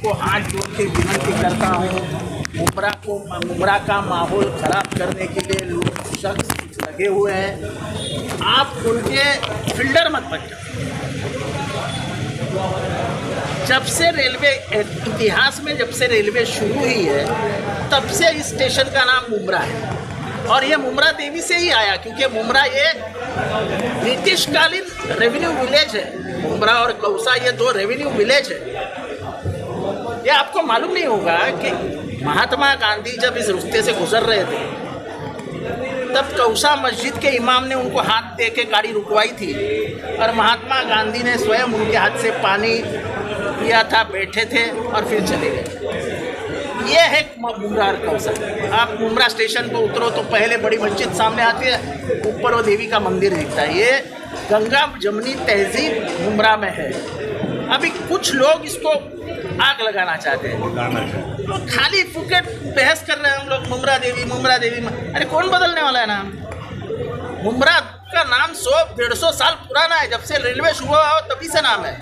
आपको हाथ जोड़ के विनती करता हूँ, मुमरा का माहौल ख़राब करने के लिए लोग शख्स लगे हुए हैं, आप उनके फील्डर मत बन जाओ। जब से रेलवे इतिहास में जब से रेलवे शुरू हुई है तब से इस स्टेशन का नाम मुमरा है, और ये मुमरा देवी से ही आया, क्योंकि मुमरा ये ब्रिटिशकालीन रेवेन्यू विलेज है। मुमरा और कौसा ये दो रेवेन्यू विलेज है। ये आपको मालूम नहीं होगा कि महात्मा गांधी जब इस रास्ते से गुजर रहे थे तब कौसा मस्जिद के इमाम ने उनको हाथ दे के गाड़ी रुकवाई थी, और महात्मा गांधी ने स्वयं उनके हाथ से पानी पिया था, बैठे थे और फिर चले गए। ये है मुमरा और कौसा। आप मुमरा स्टेशन पर उतरो तो पहले बड़ी मस्जिद सामने आती है, ऊपर वो देवी का मंदिर दिखता है। ये गंगा जमनी तहजीब मुमरा में है। अभी कुछ लोग इसको आग लगाना चाहते हैं, तो खाली फुकट बहस कर रहे हैं हम लोग, मुमरा देवी। अरे कौन बदलने वाला है नाम? मुमरा का नाम 100-150 साल पुराना है, जब से रेलवे शुरू हुआ तभी से नाम है।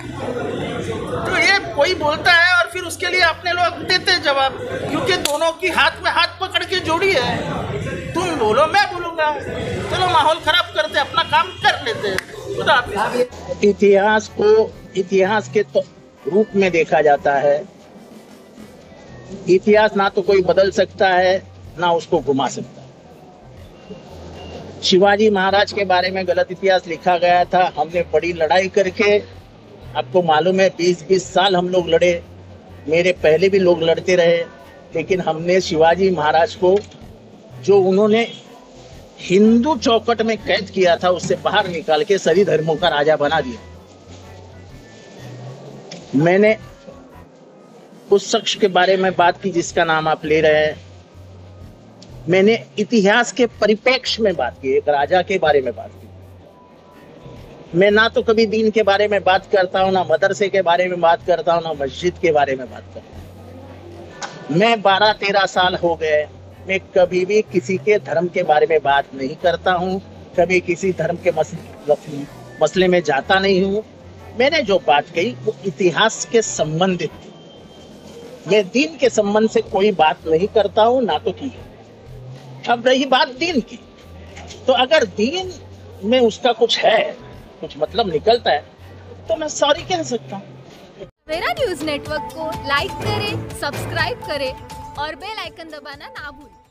तो ये कोई बोलता है और फिर उसके लिए अपने लोग देते जवाब, क्योंकि दोनों की हाथ में हाथ पकड़ के जोड़ी है। तुम बोलो मैं बोलूँगा, चलो माहौल खराब करते, अपना काम कर लेते। इतिहास को इतिहास के रूप में देखा जाता है। इतिहास ना तो कोई बदल सकता है ना उसको घुमा सकता है। शिवाजी महाराज के बारे में गलत इतिहास लिखा गया था। हमने बड़ी लड़ाई करके, आपको मालूम है 20-20 साल हम लोग लड़े, मेरे पहले भी लोग लड़ते रहे, लेकिन हमने शिवाजी महाराज को जो उन्होंने हिंदू चौकट में कैद किया था उससे बाहर निकाल के सभी धर्मों का राजा बना दिया। मैंने उस शख्स के बारे में बात की जिसका नाम आप ले रहे हैं। मैंने इतिहास के परिप्रेक्ष्य में बात की, एक राजा के बारे में बात की। मैं ना तो कभी दीन के बारे में बात करता हूँ, ना मदरसे के बारे में बात करता हूँ, ना मस्जिद के बारे में बात करता हूँ। मैं 12-13 साल हो गए, मैं कभी भी किसी के धर्म के बारे में बात नहीं करता हूँ, कभी किसी धर्म के मसले में जाता नहीं हूँ। मैंने जो बात कही वो इतिहास के संबंधित थी। मैं दीन के संबंध से कोई बात नहीं करता हूँ, ना तो की। अब रही बात दीन की, तो अगर दीन में उसका कुछ है, कुछ मतलब निकलता है, तो मैं सॉरी कह सकता हूँ। सवेरा न्यूज नेटवर्क को लाइक करें, सब्सक्राइब करें और बेल आइकन दबाना ना भूलें।